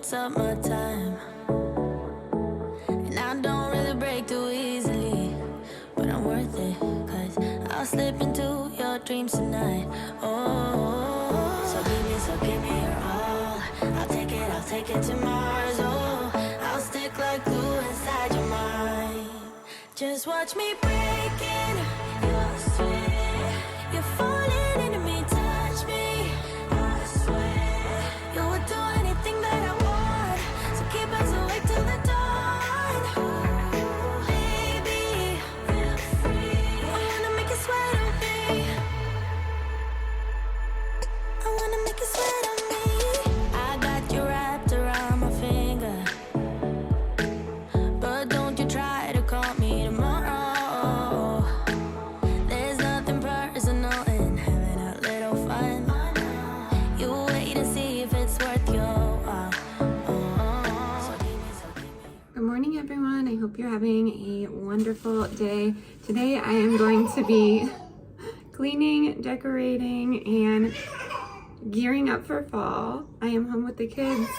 summertime, and I don't really break too easily, but I'm worth it, 'cause I'll slip into your dreams tonight. Oh, so give me your all. I'll take it to Mars. Oh, I'll stick like glue inside your mind. Just watch me breaking your sweat. You're falling into me, touch me. I swear you would do anything that I want, so keep us awake till the dawn. Baby, feel free. I wanna make you sweat on me. I wanna make you sweat on me. I got you wrapped around my finger, but don't you try to call me tomorrow. There's nothing personal in having a little fun. You wait and see if it's worth your while. Good morning, everyone. I hope you're having a wonderful day. Today I am going to be cleaning, decorating, and gearing up for fall. I am home with the kids.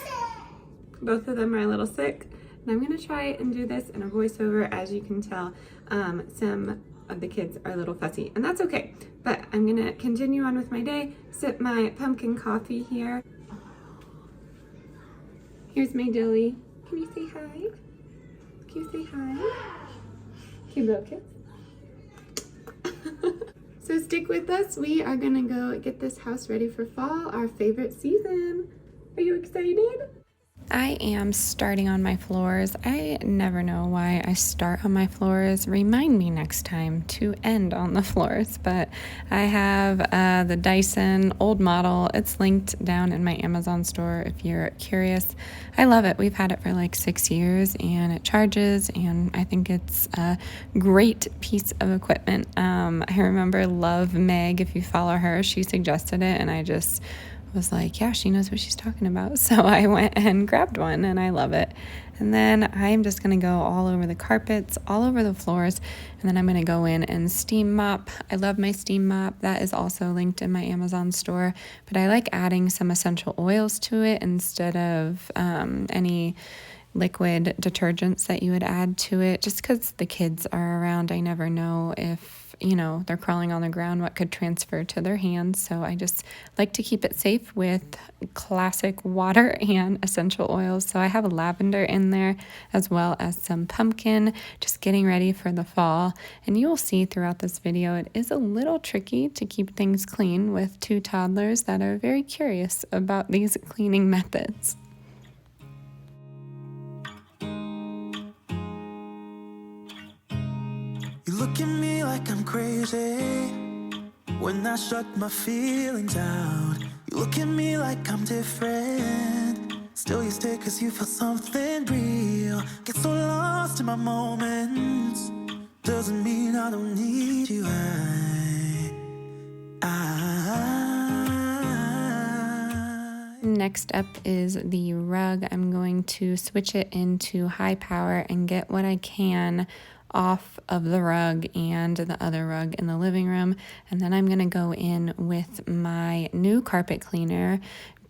Both of them are a little sick, and I'm going to try and do this in a voiceover. As you can tell, some of the kids are a little fussy, and that's okay. But I'm going to continue on with my day, sip my pumpkin coffee here. Here's my Dilly. Can you say hi? Can you say hi? Cute little kiss. So stick with us. We are gonna go get this house ready for fall, our favorite season. Are you excited? I am starting on my floors. I never know why I start on my floors. Remind me next time to end on the floors. But I have the Dyson old model. It's linked down in my Amazon store if you're curious. I love it. We've had it for like 6 years, and it charges, and I think it's a great piece of equipment. I remember Love Meg, if you follow her, she suggested it, and I just was like, yeah, she knows what she's talking about. So I went and grabbed one, and I love it. And then I'm just going to go all over the carpets, all over the floors, and then I'm going to go in and steam mop. I love my steam mop. That is also linked in my Amazon store, but I like adding some essential oils to it instead of any liquid detergents that you would add to it, just because the kids are around. I never know if they're crawling on the ground, what could transfer to their hands. So I just like to keep it safe with classic water and essential oils. So I have a lavender in there, as well as some pumpkin, just getting ready for the fall. And you will see throughout this video, it is a little tricky to keep things clean with 2 toddlers that are very curious about these cleaning methods. You look at me like I'm crazy when I shut my feelings out. You look at me like I'm different, still you stay 'cause you feel something real. Get so lost in my moments, doesn't mean I don't need you. Next up is the rug. I'm going to switch it into high power and get what I can off of the rug and the other rug in the living room. And then I'm going to go in with my new carpet cleaner.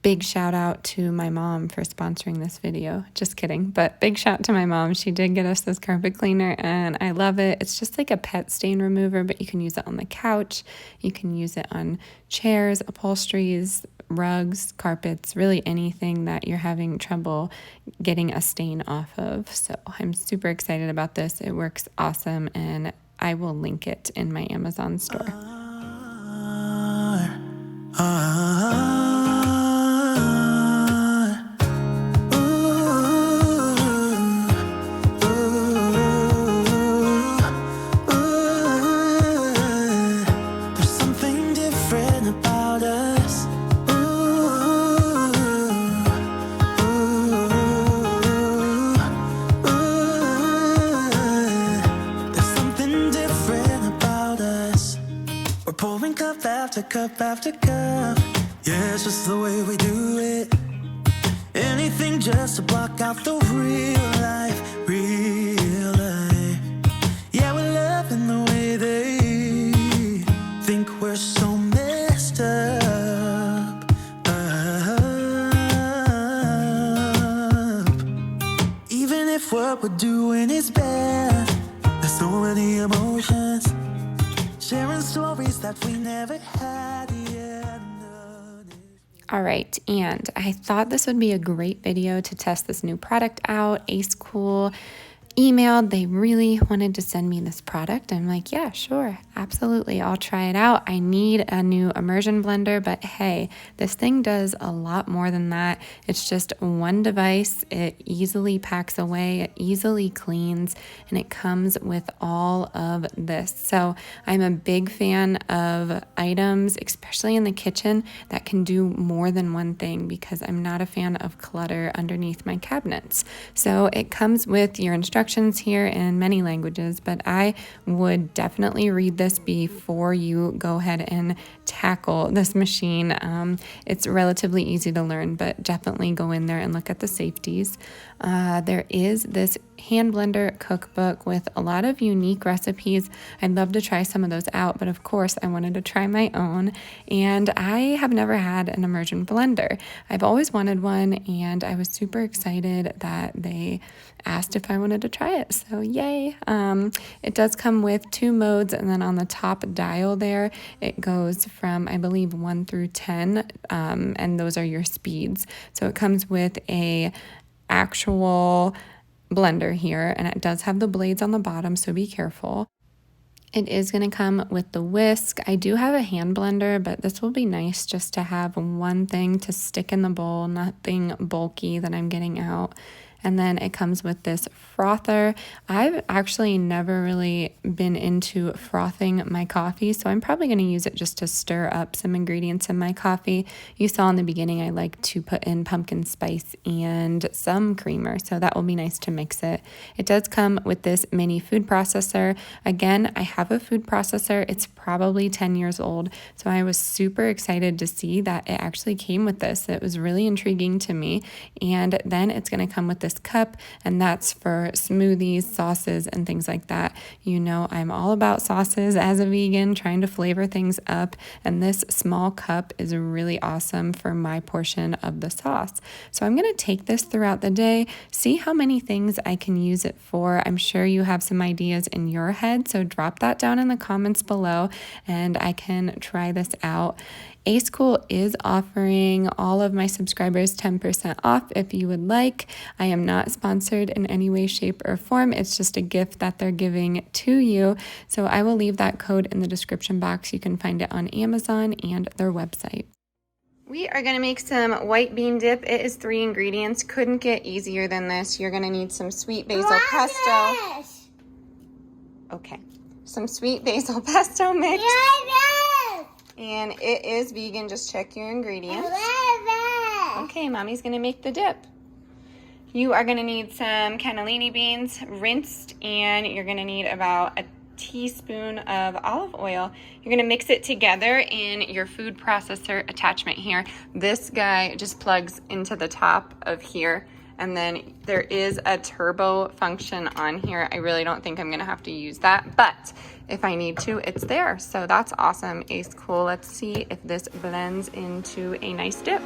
Big shout out to my mom for sponsoring this video. Just kidding, but big shout to my mom. She did get us this carpet cleaner, and I love it. It's just like a pet stain remover, but you can use it on the couch. You can use it on chairs, upholsteries, rugs, carpets, really anything that you're having trouble getting a stain off of. So I'm super excited about this. It works awesome, and I will link it in my Amazon store. Cup after cup, yeah, it's just the way we do it. Anything just to block out the real life. Yeah, we're loving the way they think we're so messed up. if what we're doing is bad. There's so many emotions, sharing stories that we never had yet. All right, and I thought this would be a great video to test this new product out. AceKool emailed, they really wanted to send me this product. I'm like, yeah, sure, absolutely, I'll try it out. I need a new immersion blender, but hey, this thing does a lot more than that. It's just one device. It easily packs away, it easily cleans, and it comes with all of this. So I'm a big fan of items, especially in the kitchen, that can do more than one thing, because I'm not a fan of clutter underneath my cabinets. So it comes with your instructions here in many languages, but I would definitely read this before you go ahead and tackle this machine. It's relatively easy to learn, but definitely go in there and look at the safeties. There is this hand blender cookbook with a lot of unique recipes. I'd love to try some of those out, but of course I wanted to try my own, and I have never had an immersion blender. I've always wanted one, and I was super excited that they asked if I wanted to try it, so yay. It does come with 2 modes, and then on the top dial there it goes from, I believe, 1 through 10, and those are your speeds. So it comes with a actual blender here, and it does have the blades on the bottom, so be careful. It is going to come with the whisk. I do have a hand blender, but this will be nice just to have one thing to stick in the bowl, nothing bulky that I'm getting out. And then it comes with this frother. I've actually never really been into frothing my coffee, so I'm probably going to use it just to stir up some ingredients in my coffee. You saw in the beginning I like to put in pumpkin spice and some creamer, so that will be nice to mix it. It does come with this mini food processor. Again, I have a food processor. It's probably 10 years old, so I was super excited to see that it actually came with this. It was really intriguing to me. And then it's going to come with this cup, and that's for smoothies, sauces, and things like that. You know, I'm all about sauces as a vegan, trying to flavor things up, and this small cup is really awesome for my portion of the sauce. So I'm going to take this throughout the day, see how many things I can use it for. I'm sure you have some ideas in your head, so drop that down in the comments below and I can try this out. AceKool is offering all of my subscribers 10% off if you would like. I am not sponsored in any way, shape, or form. It's just a gift that they're giving to you. So I will leave that code in the description box. You can find it on Amazon and their website. We are going to make some white bean dip. It is 3 ingredients. Couldn't get easier than this. You're going to need some sweet basil pesto. Okay. Some sweet basil pesto mix. And it is vegan, just check your ingredients. Okay, Mommy's gonna make the dip. You are gonna need some cannellini beans, rinsed, and you're gonna need about a teaspoon of olive oil. You're gonna mix it together in your food processor attachment here. This guy just plugs into the top of here, and then there is a turbo function on here. I really don't think I'm gonna have to use that, but if I need to, it's there. So that's awesome, AceKool. Let's see if this blends into a nice dip.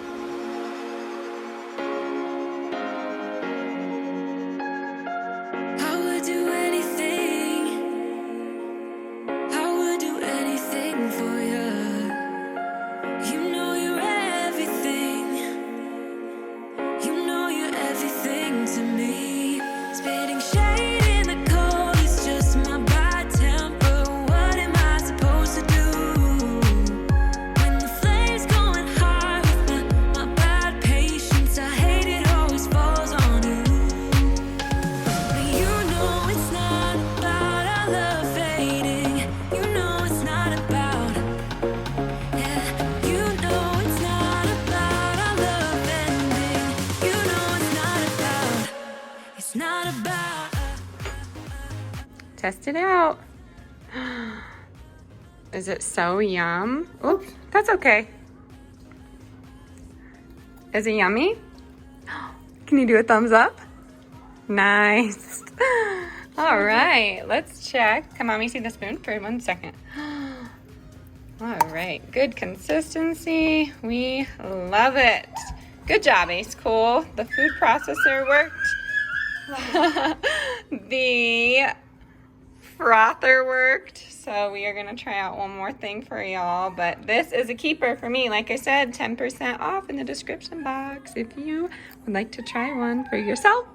Test it out. Is it so yum? Oops, that's okay. Is it yummy? Can you do a thumbs up? Nice. All right, let's check. Come on, let me see the spoon for 1 second. All right, good consistency. We love it. Good job, AceKool. The food processor worked. The frother worked, so we are gonna try out one more thing for y'all, but this is a keeper for me. Like I said, 10% off in the description box if you would like to try one for yourself.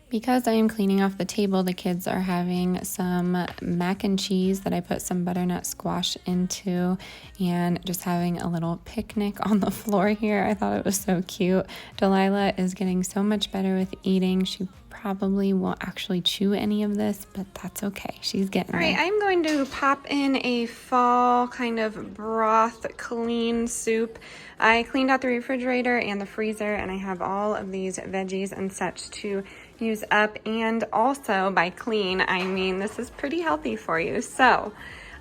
Because I am cleaning off the table, the kids are having some mac and cheese that I put some butternut squash into, and just having a little picnic on the floor here. I thought it was so cute. Delilah is getting so much better with eating. She probably won't actually chew any of this, but that's okay. She's getting there. All right, I'm going to pop in a fall kind of broth clean soup. I cleaned out the refrigerator and the freezer, and I have all of these veggies and such to use up. And also, by clean, I mean this is pretty healthy for you. So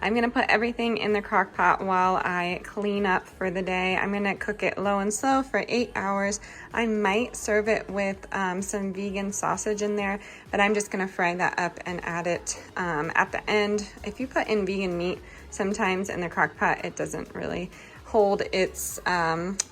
I'm gonna put everything in the crock pot while I clean up for the day. I'm gonna cook it low and slow for 8 hours. I might serve it with some vegan sausage in there, but I'm just gonna fry that up and add it at the end. If you put in vegan meat, sometimes in the crock pot, it doesn't really hold its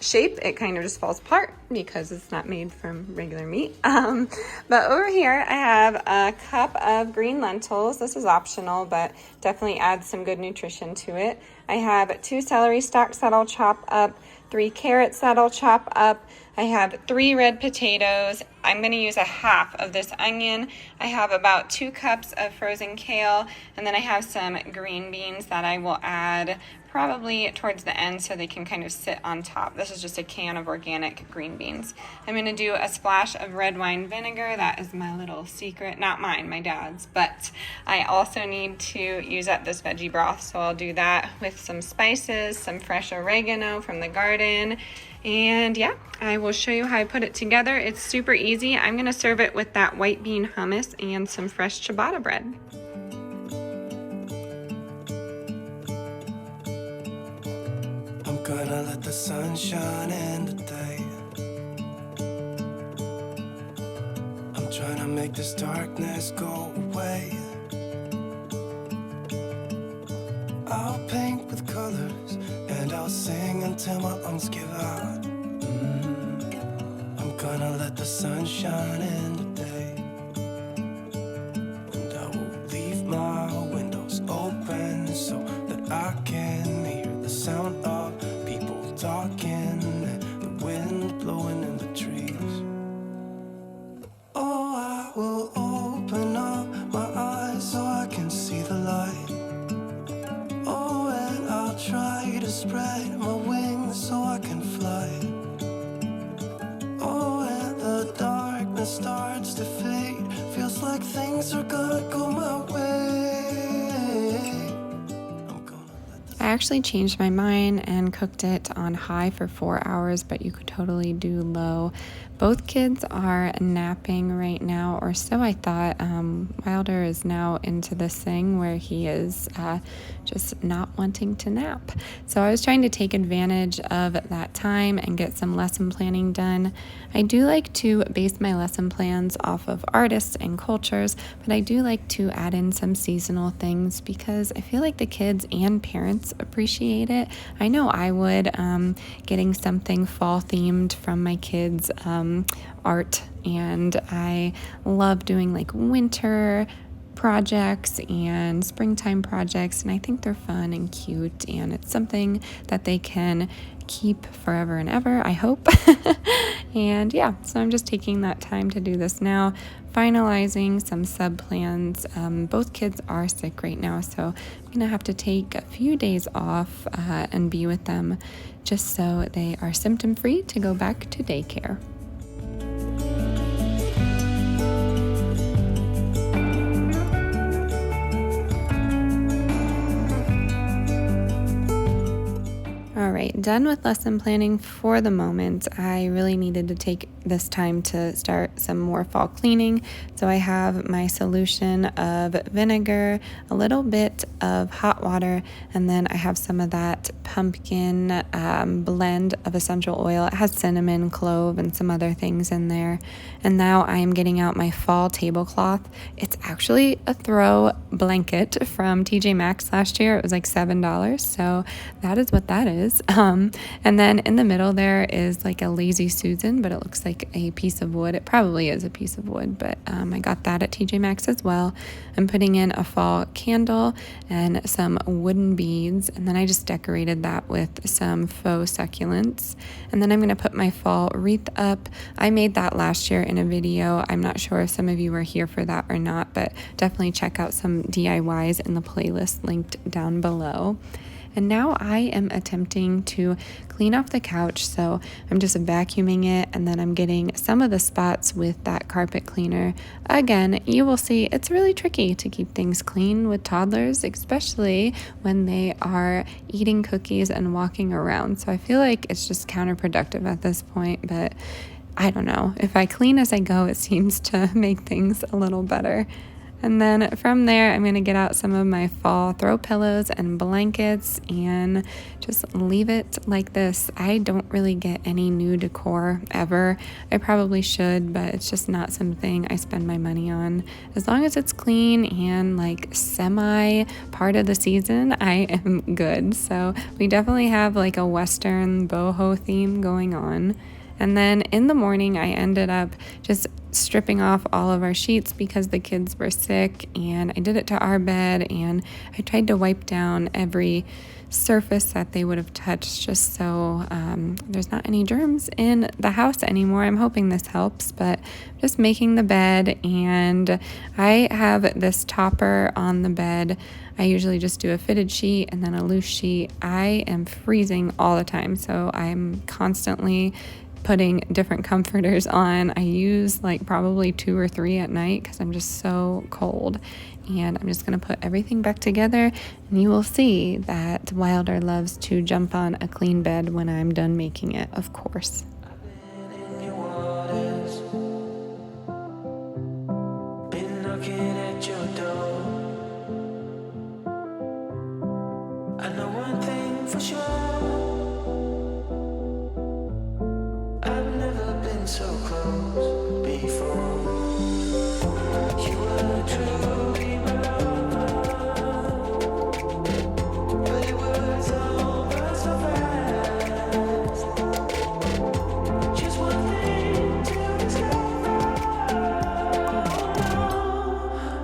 shape. It kind of just falls apart because it's not made from regular meat. But over here I have a cup of green lentils. This is optional, but definitely adds some good nutrition to it. I have 2 celery stalks that I'll chop up, 3 carrots that I'll chop up. I have 3 red potatoes. I'm going to use a half of this onion. I have about 2 cups of frozen kale, and then I have some green beans that I will add probably towards the end so they can kind of sit on top. This is just a can of organic green beans. I'm going to do a splash of red wine vinegar. That is my little secret. Not mine, my dad's. But I also need to use up this veggie broth, so I'll do that with some spices, some fresh oregano from the garden. And yeah, I will show you how I put it together. It's super easy. I'm going to serve it with that white bean hummus and some fresh ciabatta bread. Gonna let the sun shine in today. I'm trying to make this darkness go away. I'll paint with colors and I'll sing until my lungs give out. I'm gonna let the sun shine in today. And I will leave my windows open so that I can hear the sound of talking, the wind blowing in the trees. Oh, I will open up my eyes so I can see the light. Oh, and I'll try to spread my wings so I can fly. Oh, and the darkness starts to fade. Feels like things are gonna go my way. I actually changed my mind and cooked it on high for 4 hours, but you could totally do low. Both kids are napping right now, or so I thought. Wilder is now into this thing where he is just not wanting to nap. So I was trying to take advantage of that time and get some lesson planning done. I do like to base my lesson plans off of artists and cultures, but I do like to add in some seasonal things because I feel like the kids and parents appreciate it. I know I would, getting something fall themed from my kids' art, and I love doing like winter projects and springtime projects, and I think they're fun and cute, and it's something that they can keep forever and ever, I hope. And yeah, so I'm just taking that time to do this now, finalizing some sub plans. Both kids are sick right now, so I'm gonna have to take a few days off and be with them just so they are symptom free to go back to daycare. All right, done with lesson planning for the moment. I really needed to take this time to start some more fall cleaning. So I have my solution of vinegar, a little bit of hot water, and then I have some of that pumpkin blend of essential oil. It has cinnamon, clove, and some other things in there. And now I am getting out my fall tablecloth. It's actually a throw blanket from TJ Maxx last year. It was like $7, so that is what that is. And then in the middle there is like a Lazy Susan, but it looks like like a piece of wood. It probably is a piece of wood, but I got that at TJ Maxx as well. I'm putting in a fall candle and some wooden beads, and then I just decorated that with some faux succulents. And then I'm going to put my fall wreath up. I made that last year in a video. I'm not sure if some of you were here for that or not, but definitely check out some DIYs in the playlist linked down below. And now I am attempting to clean off the couch, so I'm just vacuuming it, and then I'm getting some of the spots with that carpet cleaner. Again, you will see it's really tricky to keep things clean with toddlers, especially when they are eating cookies and walking around. So I feel like it's just counterproductive at this point, but I don't know. If I clean as I go, it seems to make things a little better. And then from there, I'm going to get out some of my fall throw pillows and blankets and just leave it like this. I don't really get any new decor ever. I probably should, but it's just not something I spend my money on. As long as it's clean and like semi part of the season, I am good. So we definitely have like a Western boho theme going on. And then in the morning, I ended up just stripping off all of our sheets because the kids were sick, and I did it to our bed, and I tried to wipe down every surface that they would have touched just so there's not any germs in the house anymore. I'm hoping this helps, but just making the bed, and I have this topper on the bed. I usually just do a fitted sheet and then a loose sheet. I am freezing all the time, so I'm constantly putting different comforters on. I use like probably 2 or 3 at night because I'm just so cold. And I'm just going to put everything back together, and you will see that Wilder loves to jump on a clean bed when I'm done making it, of course. I know one thing for sure. So close before. You were truly my love, but it was over so fast. Just one thing to discover. No,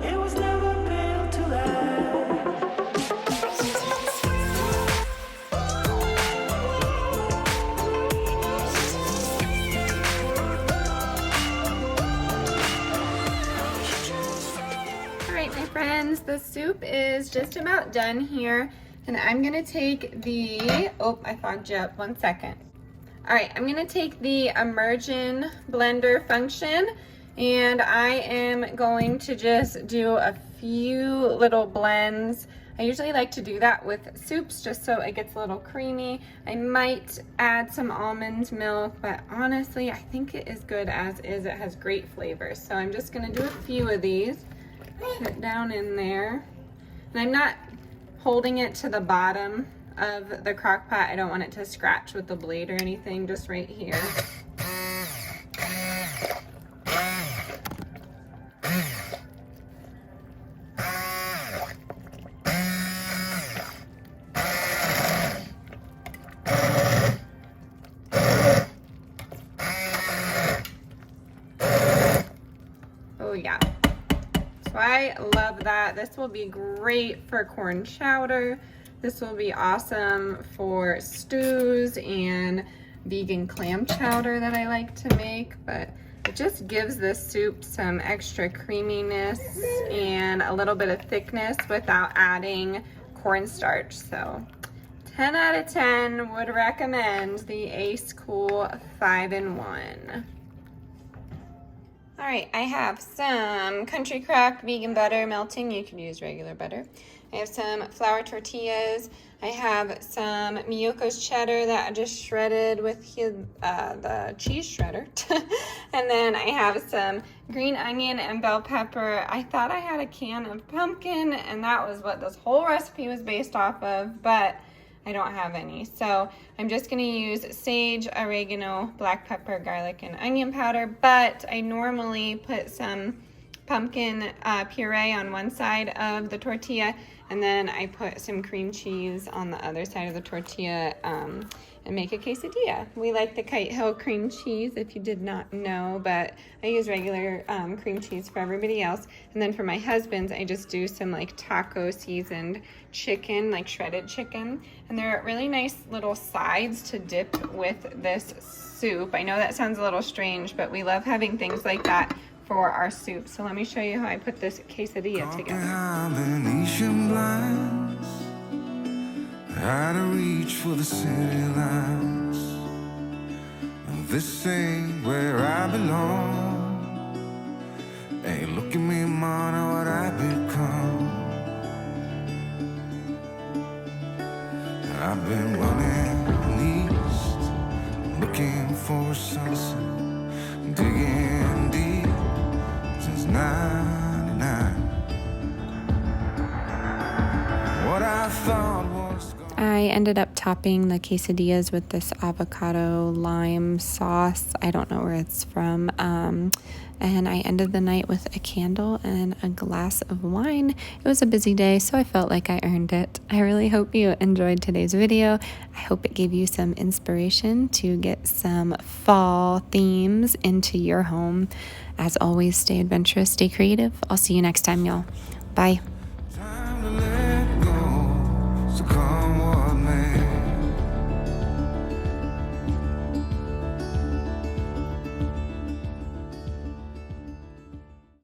it was never built to last. Friends, the soup is just about done here, and I'm gonna take the I fogged you up, 1 second. All right, I'm gonna take the Immersion Blender function, and I am going to just do a few little blends. I usually like to do that with soups just so it gets a little creamy. I might add some almond milk, but honestly I think it is good as is. It has great flavor, so I'm just gonna do a few of these. Put it down in there, and I'm not holding it to the bottom of the crock pot. I don't want it to scratch with the blade or anything, just right here. Oh yeah. I love that. This will be great for corn chowder. This will be awesome for stews and vegan clam chowder that I like to make, but it just gives this soup some extra creaminess and a little bit of thickness without adding cornstarch. So 10 out of 10 would recommend the AceKool 5-in-1. All right, I have some Country Crock vegan butter melting. You can use regular butter. I have some flour tortillas. I have some Miyoko's cheddar that I just shredded with the cheese shredder. And then I have some green onion and bell pepper. I thought I had a can of pumpkin, and that was what this whole recipe was based off of, but I don't have any. So I'm just gonna use sage, oregano, black pepper, garlic, and onion powder, but I normally put some pumpkin puree on one side of the tortilla, and then I put some cream cheese on the other side of the tortilla. and make a quesadilla. We like the Kite Hill cream cheese, if you did not know, but I use regular cream cheese for everybody else. And then for my husband's, I just do some like taco seasoned chicken, like shredded chicken. And they're really nice little sides to dip with this soup. I know that sounds a little strange, but we love having things like that for our soup. So let me show you how I put this quesadilla together. Out of reach for the city lights. This ain't where I belong. Hey, look at me, man, what I become. I've been running east, looking for a sunset, digging deep since '99. What I thought was I ended up topping the quesadillas with this avocado lime sauce. I don't know where it's from. And I ended the night with a candle and a glass of wine. It was a busy day, so I felt like I earned it. I really hope you enjoyed today's video. I hope it gave you some inspiration to get some fall themes into your home. As always, stay adventurous, stay creative. I'll see you next time, y'all. Bye.